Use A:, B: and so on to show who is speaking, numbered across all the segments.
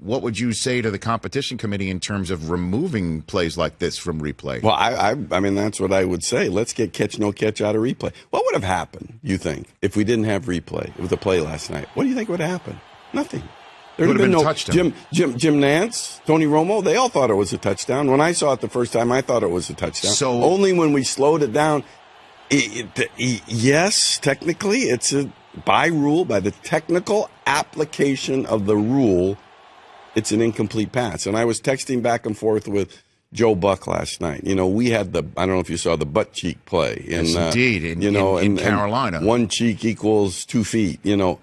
A: what would you say to the competition committee in terms of removing plays like this from replay?
B: Well, I mean, that's what I would say. Let's get catch, no catch out of replay. What would have happened, you think, if we didn't have replay with the play last night? What do you think would have happened? Nothing. There would have been no touchdown. Jim Nance, Tony Romo, they all thought it was a touchdown. When I saw it the first time, I thought it was a touchdown.
A: So
B: only when we slowed it down, yes, technically, it's by the technical application of the rule, it's an incomplete pass. And I was texting back and forth with Joe Buck last night. You know, we had I don't know if you saw the butt cheek play.
A: Yes, indeed, in Carolina.
B: And one cheek equals 2 feet, you know.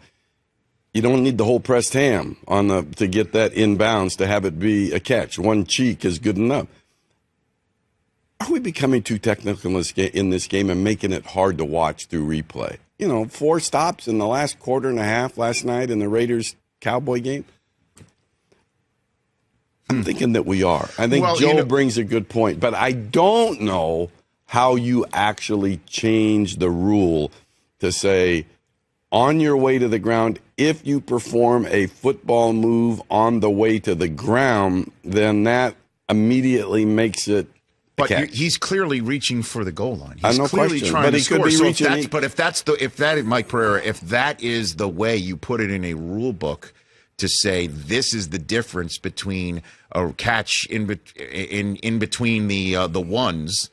B: You don't need the whole pressed ham to get that inbounds to have it be a catch. One cheek is good enough. Are we becoming too technical in this game and making it hard to watch through replay? You know, 4 stops in the last quarter and a half last night in the Raiders-Cowboy game. I'm thinking that we are. I think Joe brings a good point, but I don't know how you actually change the rule to say, on your way to the ground, if you perform a football move on the way to the ground, then that immediately makes it a catch.
A: He's clearly reaching for the goal line. He's
B: no
A: clearly
B: question.
A: trying
B: But
A: to
B: he
A: score.
B: could be reaching.
A: If that is Mike Pereira, if that is the way you put it in a rule book to say this is the difference between a catch in between the ones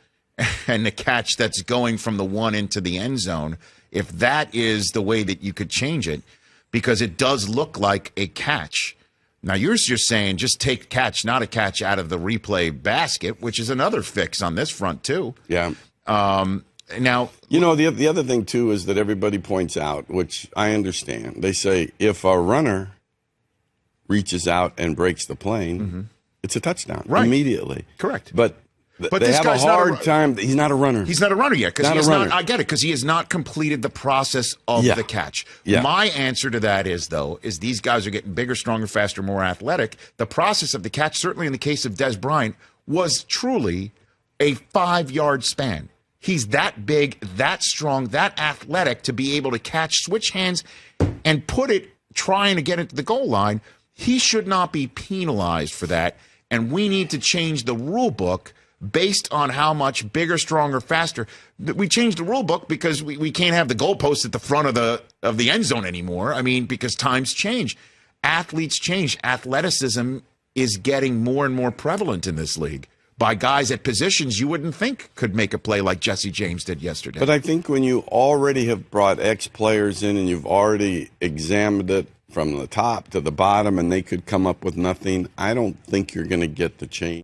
A: and the catch that's going from the one into the end zone. If that is the way that you could change it, because it does look like a catch. Now, you're saying just take catch, not a catch, out of the replay basket, which is another fix on this front, too.
B: Yeah.
A: Now,
B: you know, the other thing, too, is that everybody points out, which I understand. They say if a runner reaches out and breaks the plane, it's a touchdown immediately.
A: Correct.
B: But they have a hard time. He's not a runner.
A: He's not a runner yet. I get it, because he has not completed the process of the catch.
B: Yeah.
A: My answer to that is these guys are getting bigger, stronger, faster, more athletic. The process of the catch, certainly in the case of Des Bryant, was truly a 5-yard span. He's that big, that strong, that athletic to be able to catch, switch hands, and put it trying to get it to the goal line. He should not be penalized for that, and we need to change the rule book based on how much bigger, stronger, faster. We changed the rule book because we can't have the goalpost at the front of the end zone anymore. I mean, because times change. Athletes change. Athleticism is getting more and more prevalent in this league by guys at positions you wouldn't think could make a play like Jesse James did yesterday.
B: But I think when you already have brought ex-players in and you've already examined it from the top to the bottom and they could come up with nothing, I don't think you're going to get the change.